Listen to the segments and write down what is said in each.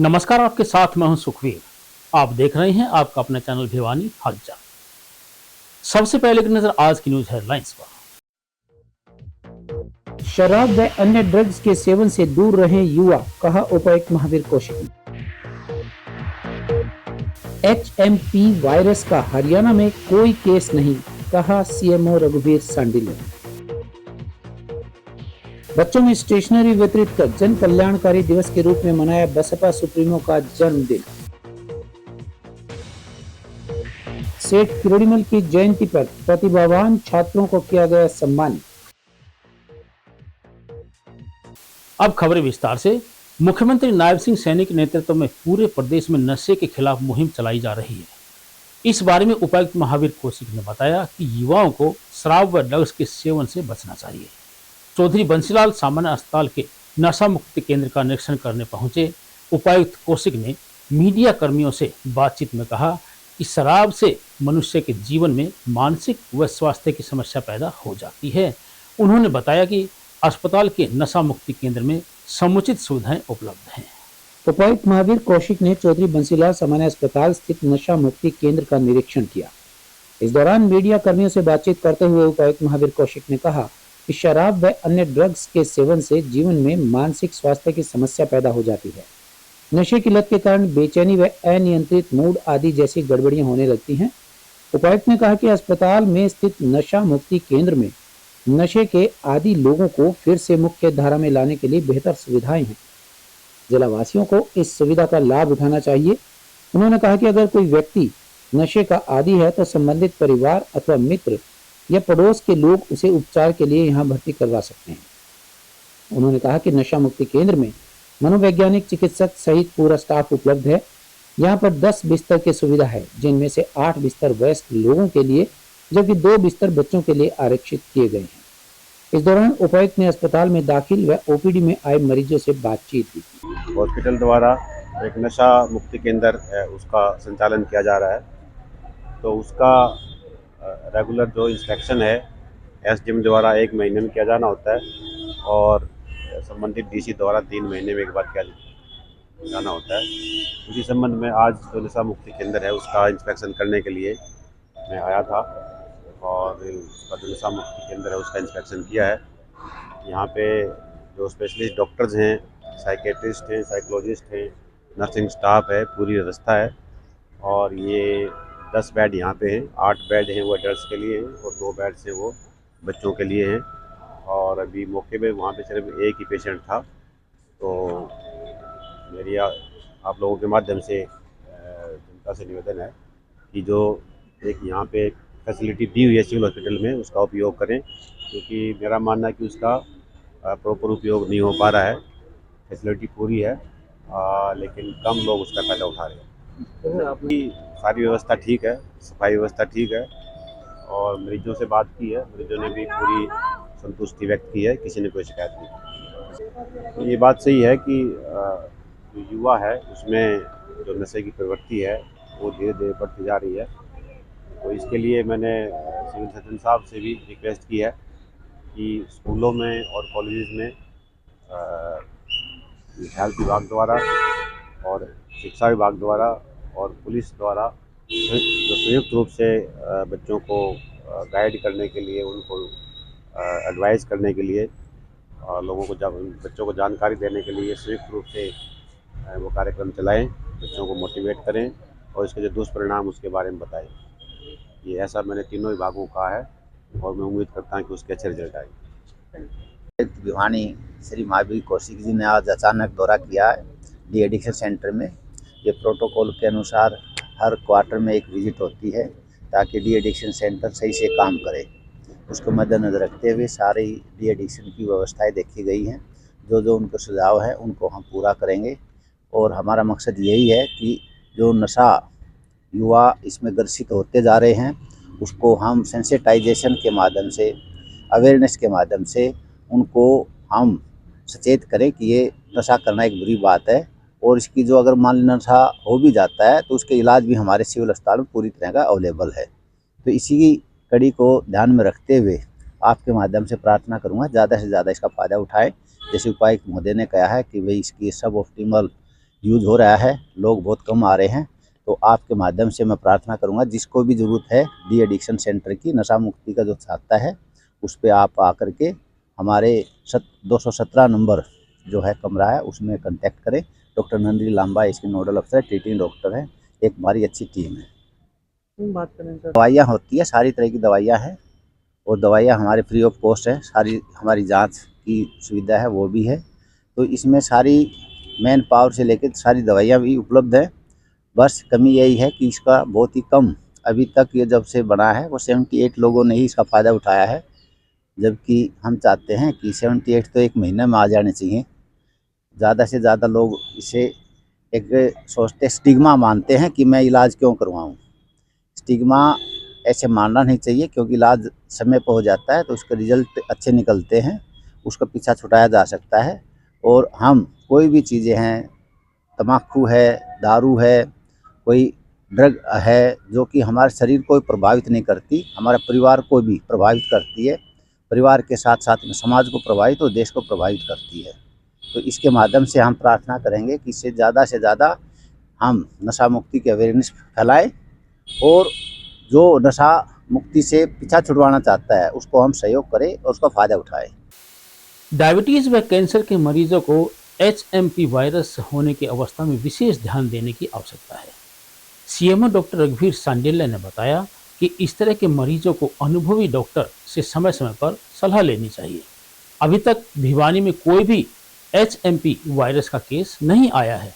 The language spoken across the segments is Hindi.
नमस्कार, आपके साथ मैं हूं सुखवीर। आप देख रहे हैं आपका अपना चैनल भिवानी हालचाल। सबसे पहले की नजर आज की न्यूज हेडलाइंस पर। शराब व अन्य ड्रग्स के सेवन से दूर रहें युवा, कहा उपायुक्त महावीर कौशिक ने। HMP वायरस का हरियाणा में कोई केस नहीं, कहा CMO रघुवीर सांडिल ने। बच्चों में स्टेशनरी वितरित कर जन कल्याणकारी दिवस के रूप में मनाया बसपा सुप्रीमो का जन्मदिन। सेठ किरोड़ीमल की जयंती पर प्रतिभावान छात्रों को किया गया सम्मानित। अब खबरें विस्तार से। मुख्यमंत्री नायब सिंह सैनी के नेतृत्व में पूरे प्रदेश में नशे के खिलाफ मुहिम चलाई जा रही है। इस बारे में उपायुक्त महावीर कौशिक ने बताया कि युवाओं को शराब व ड्रग्स के सेवन से बचना चाहिए। चौधरी बंसीलाल सामान्य अस्पताल के नशा मुक्ति केंद्र का निरीक्षण करने पहुंचे उपायुक्त कौशिक ने मीडिया कर्मियों से बातचीत में कहा कि शराब से मनुष्य के जीवन में मानसिक व स्वास्थ्य की समस्या पैदा हो जाती है। उन्होंने बताया कि अस्पताल के नशा मुक्ति केंद्र में समुचित सुविधाएं उपलब्ध हैं। उपायुक्त महावीर कौशिक ने चौधरी बंसीलाल सामान्य अस्पताल स्थित नशा मुक्ति केंद्र का निरीक्षण किया। इस दौरान मीडिया कर्मियों से बातचीत करते हुए उपायुक्त महावीर कौशिक ने कहा कि शराब व अन्य ड्रग्स के सेवन से जीवन में मानसिक स्वास्थ्य की समस्या पैदा हो जाती है। नशे की लत के कारण बेचैनी व अनियंत्रित मूड आदि जैसी गड़बड़ियां होने लगती हैं। उपायुक्त ने कहा कि अस्पताल में स्थित नशा मुक्ति केंद्र में नशे के आदि लोगों को फिर से मुख्य धारा में लाने के लिए बेहतर सुविधाएं हैं। जिलावासियों को इस सुविधा का लाभ उठाना चाहिए। उन्होंने कहा कि अगर कोई व्यक्ति नशे का आदी है तो संबंधित परिवार अथवा मित्र या पड़ोस के लोग उसे उपचार के लिए यहाँ भर्ती करवा सकते हैं। उन्होंने कहा कि नशा मुक्ति केंद्र में मनोवैज्ञानिक चिकित्सक सहित पूरा स्टाफ उपलब्ध है। यहाँ पर 10 बिस्तर की सुविधा है, जिनमें से 8 बिस्तर वयस्क लोगों के लिए जबकि 2 बिस्तर बच्चों के लिए आरक्षित किए गए हैं। इस दौरान उपायुक्त ने अस्पताल में दाखिल व OPD में आए मरीजों से बातचीत की। हॉस्पिटल द्वारा एक नशा मुक्ति केंद्र है, उसका संचालन किया जा रहा है। तो उसका रेगुलर जो इंस्पेक्शन है SDM द्वारा 1 महीने में किया जाना होता है और संबंधित DC द्वारा 3 महीने में एक बार किया जाना होता है। उसी संबंध में आज जो नशा मुक्ति केंद्र है उसका इंस्पेक्शन करने के लिए मैं आया था और उसका जो नशा मुक्ति केंद्र है उसका इंस्पेक्शन किया है। यहाँ पे जो स्पेशलिस्ट डॉक्टर्स हैं, साइकेट्रिस्ट हैं, साइकोलॉजिस्ट हैं, नर्सिंग स्टाफ है, पूरी व्यवस्था है। और ये 10 बेड यहाँ पे हैं, 8 बेड हैं वो एडल्ट्स के लिए हैं और 2 बेड्स हैं वो बच्चों के लिए हैं। और अभी मौके पे वहाँ पे सिर्फ एक ही पेशेंट था। तो मेरी आप लोगों के माध्यम से जनता से निवेदन है कि जो एक यहाँ पे फैसिलिटी दी हुई है सिविल हॉस्पिटल में उसका उपयोग करें, क्योंकि मेरा मानना है कि उसका प्रॉपर उपयोग नहीं हो पा रहा है। फैसिलिटी पूरी है लेकिन कम लोग उसका फ़ायदा उठा रहे हैं। आपकी सारी व्यवस्था ठीक है, सफाई व्यवस्था ठीक है और मरीजों से बात की है, मरीजों ने भी पूरी संतुष्टि व्यक्त की है, किसी ने कोई शिकायत नहीं की। ये बात सही है कि जो युवा है उसमें जो नशे की प्रवृत्ति है वो धीरे धीरे बढ़ती जा रही है। तो इसके लिए मैंने सिविल सर्जन साहब से भी रिक्वेस्ट की है कि स्कूलों में और कॉलेजेस में हेल्थ विभाग द्वारा और शिक्षा विभाग द्वारा और पुलिस द्वारा जो संयुक्त रूप से बच्चों को गाइड करने के लिए, उनको एडवाइस करने के लिए और लोगों को बच्चों को जानकारी देने के लिए संयुक्त रूप से वो कार्यक्रम चलाएं, बच्चों को मोटिवेट करें और इसके जो दुष्परिणाम उसके बारे में बताएं। ये ऐसा मैंने तीनों विभागों का है और मैं उम्मीद करता हूँ कि उसके अच्छे रिजल्ट आएंगे। भिवानी श्री महावीर कौशिक जी ने आज अचानक दौरा किया है डी एडिक्शन सेंटर में। ये प्रोटोकॉल के अनुसार हर क्वार्टर में एक विजिट होती है ताकि डी एडिक्शन सेंटर सही से काम करे। उसको मद्देनजर रखते हुए सारी डी एडिक्शन की व्यवस्थाएं देखी गई हैं। जो जो उनके सुझाव हैं उनको हम पूरा करेंगे और हमारा मकसद यही है कि जो नशा युवा इसमें ग्रसित होते जा रहे हैं उसको हम सेंसिटाइजेशन के माध्यम से, अवेयरनेस के माध्यम से उनको हम सचेत करें कि ये नशा करना एक बुरी बात है और इसकी जो अगर मान लीजिए नशा हो भी जाता है तो उसके इलाज भी हमारे सिविल अस्पताल में पूरी तरह का अवेलेबल है। तो इसी की कड़ी को ध्यान में रखते हुए आपके माध्यम से प्रार्थना करूँगा ज़्यादा से ज़्यादा इसका फ़ायदा उठाएं। जैसे उपायुक्त महोदय ने कहा है कि भाई इसकी सब ऑप्टिमल यूज हो रहा है, लोग बहुत कम आ रहे हैं। तो आपके माध्यम से मैं प्रार्थना करूंगा, जिसको भी ज़रूरत है डी एडिक्शन सेंटर की, नशा मुक्ति का जो छाता है उस पर आप आकर के हमारे 217 नंबर जो है कमरा है उसमें कांटेक्ट करें। डॉक्टर नंदी लांबा इसके नोडल अफसर, ट्रीटिंग डॉक्टर हैं, एक हमारी अच्छी टीम है। बात करें सर, दवाइयाँ होती है, सारी तरह की दवाइयाँ हैं और दवाइयाँ हमारे फ्री ऑफ कॉस्ट है। सारी हमारी जांच की सुविधा है वो भी है। तो इसमें सारी मैन पावर से लेकर सारी दवाइयाँ भी उपलब्ध हैं। बस कमी यही है कि इसका बहुत ही कम, अभी तक ये जब से बना है वो 78 लोगों ने ही इसका फ़ायदा उठाया है, जबकि हम चाहते हैं कि 78 तो एक महीने में आ जाने चाहिए। ज़्यादा से ज़्यादा लोग इसे एक सोचते स्टिग्मा मानते हैं कि मैं इलाज क्यों करवाऊँ। स्टिग्मा ऐसे मानना नहीं चाहिए, क्योंकि इलाज समय पर हो जाता है तो उसके रिजल्ट अच्छे निकलते हैं, उसका पीछा छुड़ाया जा सकता है। और हम कोई भी चीज़ें हैं, तम्बाकू है, दारू है, कोई ड्रग है जो कि हमारे शरीर को प्रभावित नहीं करती, हमारे परिवार को भी प्रभावित करती है, परिवार के साथ साथ में समाज को प्रभावित और देश को प्रभावित करती है। तो इसके माध्यम से हम प्रार्थना करेंगे कि इससे ज़्यादा से ज़्यादा हम नशा मुक्ति की अवेयरनेस फैलाएं और जो नशा मुक्ति से पीछा छुड़वाना चाहता है उसको हम सहयोग करें और उसका फ़ायदा उठाएं। डायबिटीज व कैंसर के मरीजों को HMP वायरस होने की अवस्था में विशेष ध्यान देने की आवश्यकता है। सीएमओ डॉक्टर रघुवीर सांडेल्या ने बताया कि इस तरह के मरीजों को अनुभवी डॉक्टर से समय समय पर सलाह लेनी चाहिए। अभी तक भिवानी में कोई भी HMP वायरस का केस नहीं आया है।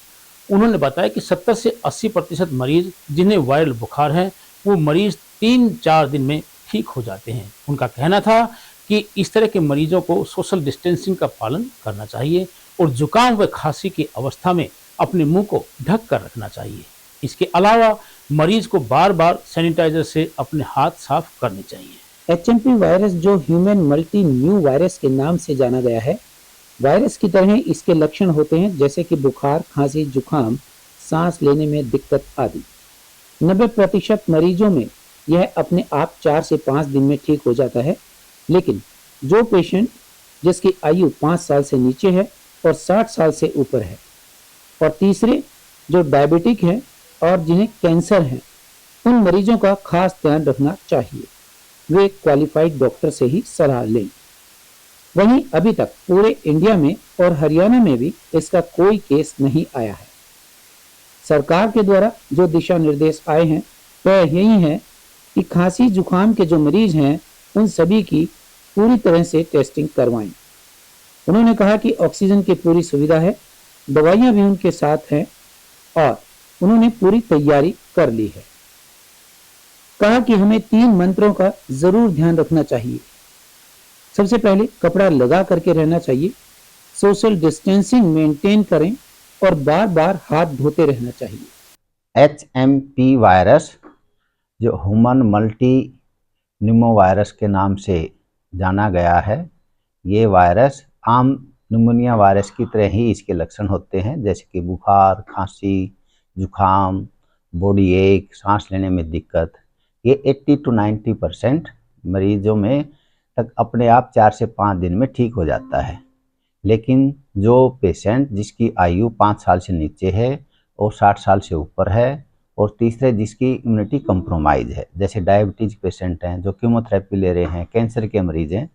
उन्होंने बताया कि 70 से 80% मरीज जिन्हें वायरल बुखार है वो मरीज 3-4 दिन में ठीक हो जाते हैं। उनका कहना था कि इस तरह के मरीजों को सोशल डिस्टेंसिंग का पालन करना चाहिए और जुकाम व खांसी की अवस्था में अपने मुंह को ढक कर रखना चाहिए। इसके अलावा मरीज को बार बार सैनिटाइजर से अपने हाथ साफ करने चाहिए। HMP वायरस जो ह्यूमन मल्टी न्यू वायरस के नाम से जाना गया है, वायरस की तरह इसके लक्षण होते हैं जैसे कि बुखार, खांसी, जुकाम, सांस लेने में दिक्कत आदि। 90% मरीजों में यह अपने आप 4 से 5 दिन में ठीक हो जाता है, लेकिन जो पेशेंट जिसकी आयु 5 साल से नीचे है और 60 साल से ऊपर है, और तीसरे जो डायबिटिक हैं और जिन्हें कैंसर है, उन मरीजों का खास ध्यान रखना चाहिए। वे क्वालिफाइड डॉक्टर से ही सलाह लें। वहीं अभी तक पूरे इंडिया में और हरियाणा में भी इसका कोई केस नहीं आया है। सरकार के द्वारा जो दिशा निर्देश आए हैं वह यही है कि खांसी जुकाम के जो मरीज हैं उन सभी की पूरी तरह से टेस्टिंग करवाएं। उन्होंने कहा कि ऑक्सीजन की पूरी सुविधा है, दवाइयां भी उनके साथ हैं और उन्होंने पूरी तैयारी कर ली है। कहा कि हमें 3 मंत्रों का जरूर ध्यान रखना चाहिए। सबसे पहले कपड़ा लगा करके रहना चाहिए, सोशल डिस्टेंसिंग मेंटेन करें और बार बार हाथ धोते रहना चाहिए। HMP वायरस जो ह्यूमन मल्टी न्यूमो वायरस के नाम से जाना गया है, ये वायरस आम निमोनिया वायरस की तरह ही इसके लक्षण होते हैं, जैसे कि बुखार, खांसी, जुखाम, बॉडी एक, सांस लेने में दिक्कत। ये 80 to 90% मरीजों में तक अपने आप 4 से 5 दिन में ठीक हो जाता है। लेकिन जो पेशेंट जिसकी आयु 5 साल से नीचे है और 60 साल से ऊपर है, और तीसरे जिसकी इम्यूनिटी कंप्रोमाइज है, जैसे डायबिटीज पेशेंट हैं, जो कीमोथेरेपी ले रहे हैं, कैंसर के मरीज हैं,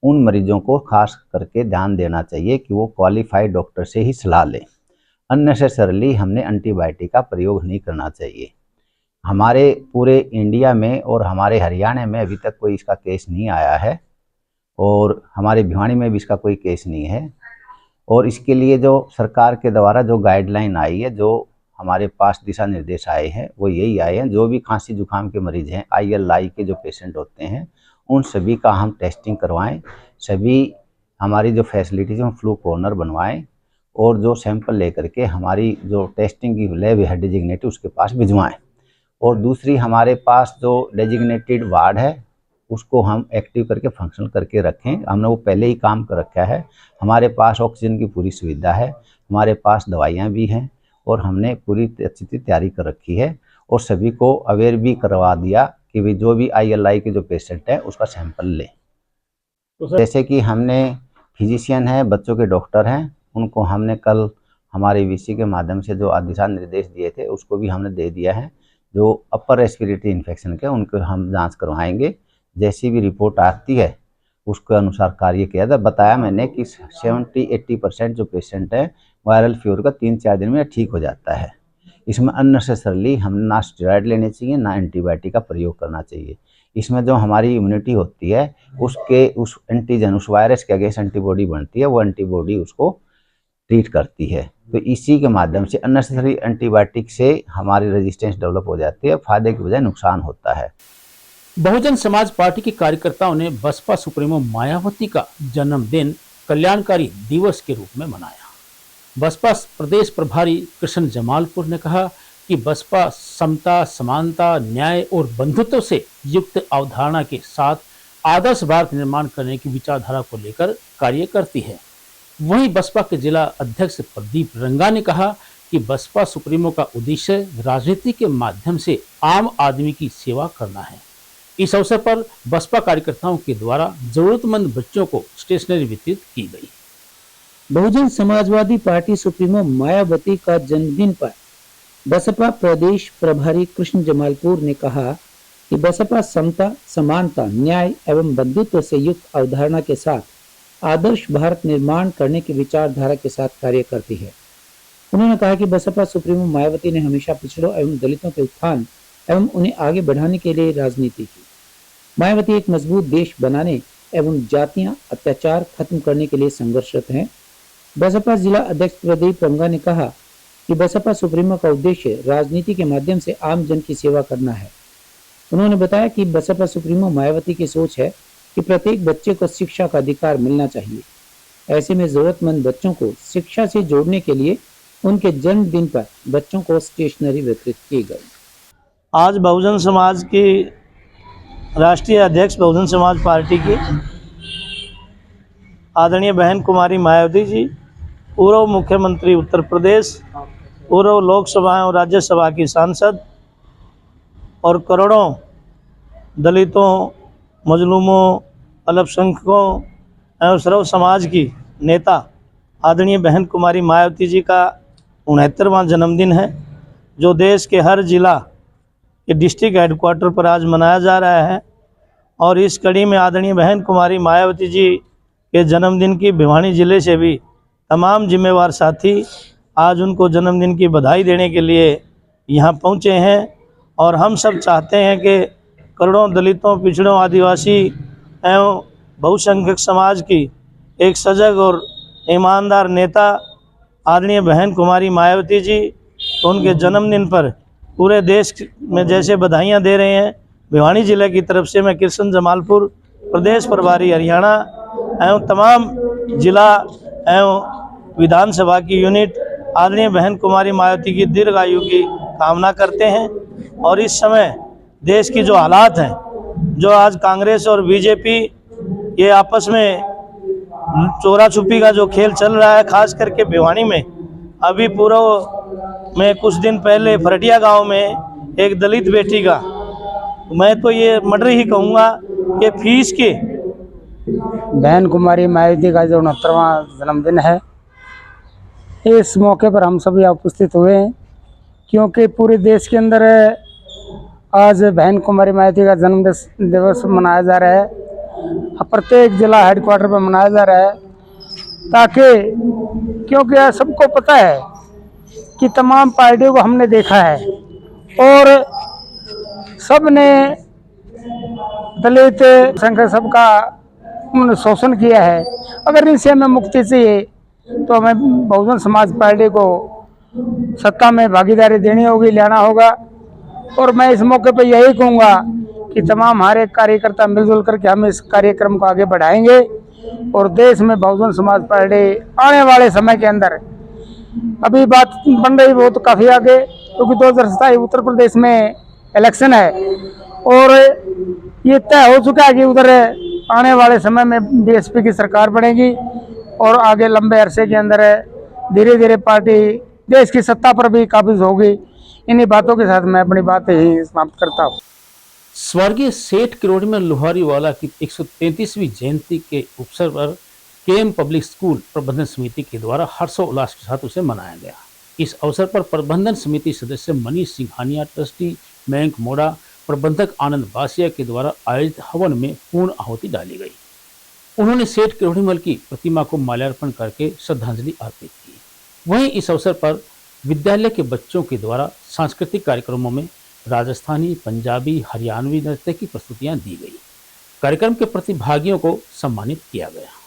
उन मरीजों को खास करके ध्यान देना चाहिए कि वो क्वालिफाइड डॉक्टर से ही सलाह लें। अननेसेसरली हमने एंटीबायोटिक का प्रयोग नहीं करना चाहिए। हमारे पूरे इंडिया में और हमारे हरियाणा में अभी तक कोई इसका केस नहीं आया है और हमारे भिवानी में भी इसका कोई केस नहीं है। और इसके लिए जो सरकार के द्वारा जो गाइडलाइन आई है, जो हमारे पास दिशा निर्देश आए हैं, वो यही आए हैं, जो भी खांसी जुकाम के मरीज हैं, ILI के जो पेशेंट होते हैं, उन सभी का हम टेस्टिंग करवाएं। सभी हमारी जो फैसिलिटीज़ हैं फ्लू कॉर्नर बनवाएं और जो सैंपल लेकर के हमारी जो टेस्टिंग की लैब है डेजिग्नेटेड उसके पास भिजवाएं। और दूसरी हमारे पास जो डेजिग्नेटेड वार्ड है उसको हम एक्टिव करके फंक्शनल करके रखें। हमने वो पहले ही काम कर रखा है। हमारे पास ऑक्सीजन की पूरी सुविधा है, हमारे पास दवाइयाँ भी हैं और हमने पूरी अच्छी तैयारी कर रखी है और सभी को अवेयर भी करवा दिया कि भी जो भी ILI के जो पेशेंट हैं उसका सैंपल लें। जैसे कि हमने फिजिशियन है, बच्चों के डॉक्टर हैं, उनको हमने कल हमारे वीसी के माध्यम से जो दिशा निर्देश दिए थे उसको भी हमने दे दिया है। जो अपर रेस्पिरेटरी इन्फेक्शन के उनको हम जांच करवाएंगे, जैसी भी रिपोर्ट आती है उसके अनुसार कार्य किया था। बताया मैंने कि 70-80% जो पेशेंट है वायरल फीवर का 3-4 दिन में ठीक हो जाता है। इसमें अननेसेसरली हम ना स्टेरॉइड लेने चाहिए ना एंटीबायोटिक का प्रयोग करना चाहिए। इसमें जो हमारी इम्यूनिटी होती है उसके उस एंटीजन उस वायरस के अगेंस्ट एंटीबॉडी बनती है, वो एंटीबॉडी उसको ट्रीट करती है। तो इसी के माध्यम से अननेसेसरी एंटीबायोटिक से हमारी रेजिस्टेंस डेवलप हो जाती है, फायदे की बजाय नुकसान होता है। बहुजन समाज पार्टी के कार्यकर्ताओं ने बसपा सुप्रीमो मायावती का जन्मदिन कल्याणकारी दिवस के रूप में मनाया। बसपा प्रदेश प्रभारी कृष्ण जमालपुर ने कहा कि बसपा समता, समानता, न्याय और बंधुत्व से युक्त अवधारणा के साथ आदर्श भारत निर्माण करने की विचारधारा को लेकर कार्य करती है। वहीं बसपा के जिला अध्यक्ष प्रदीप रंगा ने कहा कि बसपा सुप्रीमो का उद्देश्य राजनीति के माध्यम से आम आदमी की सेवा करना है। इस अवसर पर बसपा कार्यकर्ताओं के द्वारा जरूरतमंद बच्चों को स्टेशनरी वितरित की गई। बहुजन समाजवादी पार्टी सुप्रीमो मायावती का जन्मदिन पर बसपा प्रदेश प्रभारी कृष्ण जमालपुर ने कहा कि बसपा समता, समानता, न्याय एवं बंधुत्व से युक्त अवधारणा के साथ आदर्श भारत निर्माण करने की विचारधारा के साथ कार्य करती है। उन्होंने कहा कि बसपा सुप्रीमो मायावती ने हमेशा पिछड़ों एवं दलितों के उत्थान एवं उन्हें आगे बढ़ाने के लिए राजनीति की। मायावती एक मजबूत देश बनाने एवं जातियां अत्याचार खत्म करने के लिए संघर्षरत हैं। बसपा जिला अध्यक्ष प्रदीप रंगा ने कहा कि बसपा सुप्रीमो का उद्देश्य राजनीति के माध्यम से आम जन की सेवा करना है। उन्होंने बताया कि बसपा सुप्रीमो मायावती की सोच है कि प्रत्येक बच्चे को शिक्षा का अधिकार मिलना चाहिए। ऐसे में जरूरतमंद बच्चों को शिक्षा से जोड़ने के लिए उनके जन्मदिन पर बच्चों को स्टेशनरी वितरित की गई। आज बहुजन समाज की राष्ट्रीय अध्यक्ष बहुजन समाज पार्टी की आदरणीय बहन कुमारी मायावती जी, पूर्व मुख्यमंत्री उत्तर प्रदेश, पूर्व लोकसभा और राज्यसभा की सांसद और करोड़ों दलितों, मजलूमों, अल्पसंख्यकों और सर्व समाज की नेता आदरणीय बहन कुमारी मायावती जी का 69वां जन्मदिन है, जो देश के हर जिला के डिस्ट्रिक्ट हेडक्वार्टर पर आज मनाया जा रहा है। और इस कड़ी में आदरणीय बहन कुमारी मायावती जी के जन्मदिन की भिवानी ज़िले से भी तमाम जिम्मेवार साथी आज उनको जन्मदिन की बधाई देने के लिए यहाँ पहुँचे हैं। और हम सब चाहते हैं कि करोड़ों दलितों, पिछड़ों, आदिवासी एवं बहुसंख्यक समाज की एक सजग और ईमानदार नेता आदरणीय बहन कुमारी मायावती जी, तो उनके जन्मदिन पर पूरे देश में जैसे बधाइयाँ दे रहे हैं, भिवानी ज़िले की तरफ से मैं कृष्ण जमालपुर प्रदेश प्रभारी हरियाणा एवं तमाम जिला एवं विधानसभा की यूनिट आदरणीय बहन कुमारी मायावती की दीर्घायु की कामना करते हैं। और इस समय देश की जो हालात हैं, जो आज कांग्रेस और बीजेपी ये आपस में चोरा छुपी का जो खेल चल रहा है, खास करके भिवानी में, अभी पूर्व में कुछ दिन पहले फरटिया गांव में एक दलित बेटी का, मैं तो ये मर्डर ही कहूँगा कि फीस के बहन कुमारी मायावती का जो 69वां जन्मदिन है, इस मौके पर हम सभी उपस्थित हुए हैं, क्योंकि पूरे देश के अंदर आज बहन कुमारी मायावती का जन्म दिवस मनाया जा रहा है। प्रत्येक जिला हेडक्वार्टर पर मनाया जा रहा है, ताकि क्योंकि सबको पता है कि तमाम पार्टियों को हमने देखा है और सब ने दलित संख्या सबका उन्होंने शोषण किया है। अगर इनसे हमें मुक्ति चाहिए तो हमें बहुजन समाज पार्टी को सत्ता में भागीदारी देनी होगी, लेना होगा। और मैं इस मौके पर यही कहूँगा कि तमाम हमारे कार्यकर्ता मिलजुल करके हम इस कार्यक्रम को आगे बढ़ाएंगे और देश में बहुजन समाज पार्टी आने वाले समय के अंदर, अभी बात बन रही बहुत काफ़ी आगे, क्योंकि 2027 उत्तर प्रदेश में इलेक्शन है और ये तय हो चुका है कि उधर आने वाले समय में बीएसपी की सरकार बनेगी और आगे लंबे अरसे के अंदर धीरे धीरे पार्टी देश की सत्ता पर भी काबिज होगी। इन्हीं बातों के साथ मैं अपनी बात ही समाप्त करता हूँ। स्वर्गीय सेठ किरोड़ीमल लोहारीवाला की 133वीं जयंती के अवसर पर केएम पब्लिक स्कूल प्रबंधन समिति के द्वारा हर्षोल्लास के साथ उसे मनाया गया। इस अवसर पर प्रबंधन समिति सदस्य मनीष सिंघानिया, ट्रस्टी मयंक मोड़ा, प्रबंधक आनंद बासिया के द्वारा आयोजित हवन में पूर्ण आहुति डाली गई। उन्होंने सेठ किरोड़ीमल की प्रतिमा को माल्यार्पण करके श्रद्धांजलि अर्पित की। वहीं इस अवसर पर विद्यालय के बच्चों के द्वारा सांस्कृतिक कार्यक्रमों में राजस्थानी, पंजाबी, हरियाणवी नृत्य की प्रस्तुतियां दी गई। कार्यक्रम के प्रतिभागियों को सम्मानित किया गया।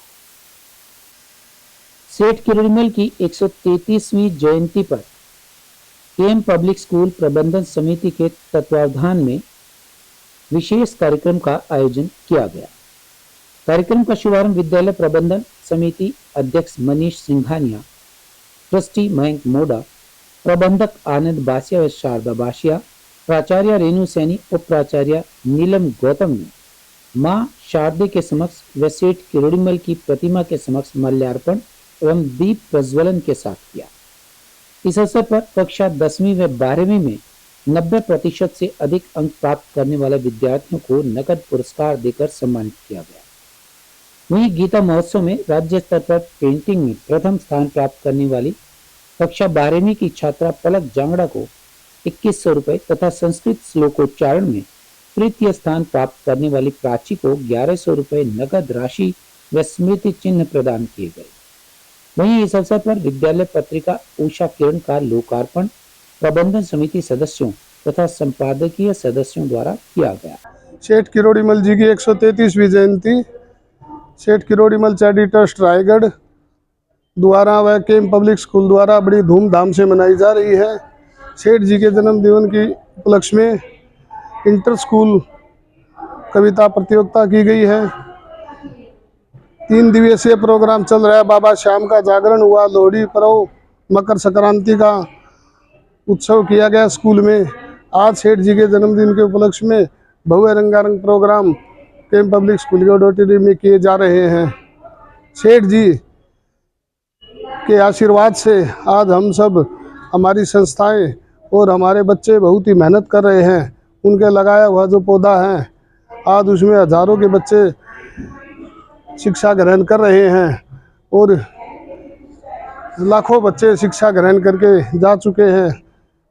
सेठ किरोड़ीमल की 133वीं जयंती पर केएम पब्लिक स्कूल प्रबंधन समिति के तत्वावधान में विशेष कार्यक्रम का आयोजन किया गया। कार्यक्रम का शुभारंभ विद्यालय प्रबंधन समिति अध्यक्ष मनीष सिंघानिया, ट्रस्टी मयंक मोड़ा, प्रबंधक आनंद बासिया व शारदा बासिया, प्राचार्य रेणु सैनी, उप प्राचार्य नीलम गौतम ने मां शारदे के समक्ष व सेठ किरोड़ीमल की प्रतिमा के समक्ष माल्यार्पण एवं दीप प्रज्वलन के साथ किया। इस अवसर पर कक्षा 10वीं व 12वीं में 90% से अधिक अंक प्राप्त करने वाले विद्यार्थियों को नकद पुरस्कार देकर सम्मानित किया गया। वहीं गीता महोत्सव में राज्य स्तर पर पेंटिंग में प्रथम स्थान प्राप्त करने वाली कक्षा 12वीं की छात्रा पलक जांगड़ा को 2100 रुपए तथा संस्कृत श्लोकोच्चारण में तृतीय स्थान प्राप्त करने वाली प्राची को 1100 रुपए नकद राशि व स्मृति चिन्ह प्रदान किए गए। वहीं इस अवसर पर विद्यालय पत्रिका उषा किरण का लोकार्पण प्रबंधन समिति सदस्यों तथा संपादकीय सदस्यों द्वारा किया गया। सेठ किरोड़ीमल जी की 133वीं जयंती सेठ किरोड़ीमल चैरिटी ट्रस्ट रायगढ़ द्वारा व केएम पब्लिक स्कूल द्वारा बड़ी धूमधाम से मनाई जा रही है। सेठ जी के जन्मदिन की उपलक्ष्य में इंटर स्कूल कविता प्रतियोगिता की गई है। 3 दिवसीय प्रोग्राम चल रहा है। बाबा श्याम का जागरण हुआ, लोहड़ी पर्व, मकर संक्रांति का उत्सव किया गया स्कूल में। आज सेठ जी के जन्मदिन के उपलक्ष्य में भव्य रंगारंग प्रोग्राम केएम पब्लिक स्कूल के ऑडिटोरियम में किए जा रहे हैं। सेठ जी के आशीर्वाद से आज हम सब, हमारी संस्थाएं और हमारे बच्चे बहुत ही मेहनत कर रहे हैं। उनके लगाया हुआ जो पौधा है, आज उसमें हजारों के बच्चे शिक्षा ग्रहण कर रहे हैं और लाखों बच्चे शिक्षा ग्रहण करके जा चुके हैं।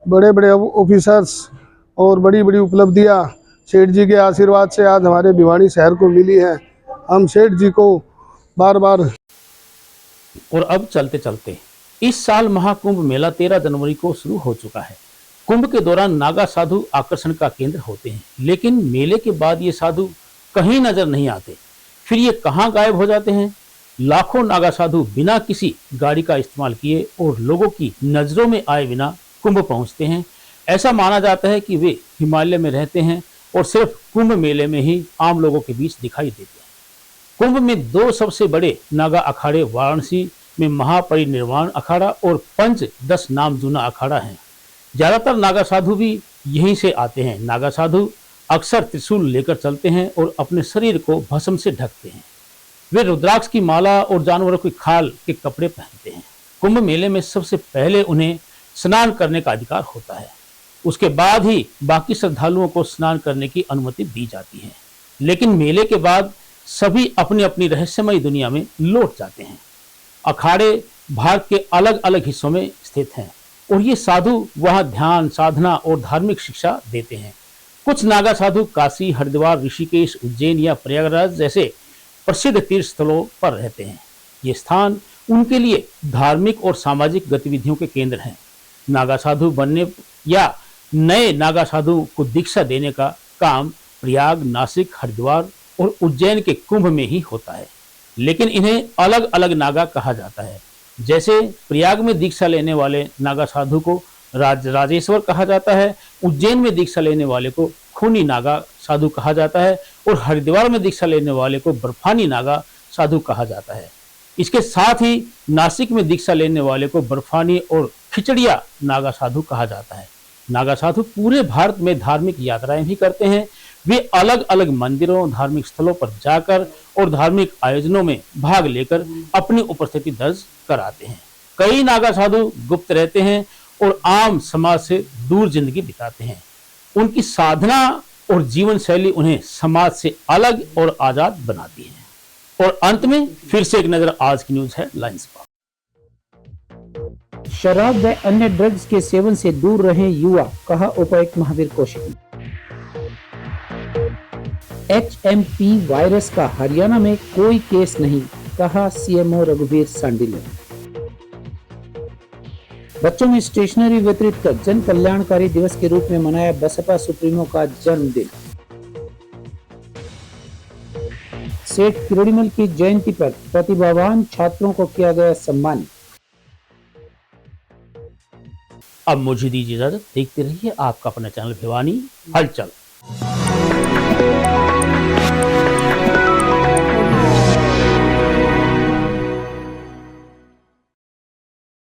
बड़े बड़े ऑफिसर्स और बड़ी बड़ी उपलब्धियां सेठ जी के आशीर्वाद से आज हमारे भिवानी शहर को मिली है। हम सेठ जी को बार बार। और अब चलते चलते इस साल महाकुंभ मेला 13 जनवरी को शुरू हो चुका है। कुंभ के दौरान नागा साधु आकर्षण का केंद्र होते हैं, लेकिन मेले के बाद ये साधु कहीं नजर नहीं आते। फिर ये कहाँ गायब हो जाते हैं? लाखों नागा साधु बिना किसी गाड़ी का इस्तेमाल किए और लोगों की नजरों में आए बिना कुंभ पहुंचते हैं। ऐसा माना जाता है कि वे हिमालय में रहते हैं और सिर्फ कुंभ मेले में ही आम लोगों के बीच दिखाई देते हैं। कुंभ में 2 सबसे बड़े नागा अखाड़े वाराणसी में महापरिनिर्वाण अखाड़ा और पंच 10 नाम जूना अखाड़ा है। ज्यादातर नागा साधु भी यहीं से आते हैं। नागा साधु अक्सर त्रिशूल लेकर चलते हैं और अपने शरीर को भस्म से ढकते हैं। वे रुद्राक्ष की माला और जानवरों की खाल के कपड़े पहनते हैं। कुंभ मेले में सबसे पहले उन्हें स्नान करने का अधिकार होता है। उसके बाद ही बाकी श्रद्धालुओं को स्नान करने की अनुमति दी जाती है। लेकिन मेले के बाद सभी अपनी अपनी रहस्यमयी दुनिया में लौट जाते हैं। अखाड़े भारत के अलग अलग हिस्सों में स्थित हैं और ये साधु वहां ध्यान, साधना और धार्मिक शिक्षा देते हैं। कुछ नागा साधु काशी, हरिद्वार, ऋषिकेश, उज्जैन या प्रयागराज जैसे प्रसिद्ध तीर्थ स्थलों पर रहते हैं। ये स्थान उनके लिए धार्मिक और सामाजिक गतिविधियों के केंद्र हैं। नागा साधु बनने या नए नागा साधु को दीक्षा देने का काम प्रयाग, नासिक, हरिद्वार और उज्जैन के कुंभ में ही होता है। लेकिन इन्हें अलग अलग नागा कहा जाता है। जैसे प्रयाग में दीक्षा लेने वाले नागा साधु को राजेश्वर कहा जाता है, उज्जैन में दीक्षा लेने वाले को खूनी नागा साधु कहा जाता है और हरिद्वार में दीक्षा लेने वाले को बर्फानी नागा साधु कहा जाता है। इसके साथ ही नासिक में दीक्षा लेने वाले को बर्फानी और खिचड़िया नागा साधु कहा जाता है। नागा साधु पूरे भारत में धार्मिक यात्राएं भी करते हैं। वे अलग अलग मंदिरों, धार्मिक स्थलों पर जाकर और धार्मिक आयोजनों में भाग लेकर अपनी उपस्थिति दर्ज कराते हैं। कई नागा साधु गुप्त रहते हैं और आम समाज से दूर जिंदगी बिताते हैं। उनकी साधना और जीवन शैली उन्हें समाज से अलग और आजाद बनाती है। और अंत में फिर से एक नजर आज की न्यूज हेडलाइंस पर। शराब व अन्य ड्रग्स के सेवन से दूर रहें युवा, कहा उपायुक्त महावीर कौशिक ने। HMP वायरस का हरियाणा में कोई केस नहीं, कहा CMO रघुवीर सांडिल ने। बच्चों में स्टेशनरी वितरित कर जन कल्याणकारी दिवस के रूप में मनाया बसपा सुप्रीमो का जन्मदिन। सेठ किरोड़ीमल की जयंती पर प्रतिभावान छात्रों को किया गया सम्मानित। अब मुझे दीजिए इजाजत, देखते रहिए आपका अपना चैनल भिवानी हलचल।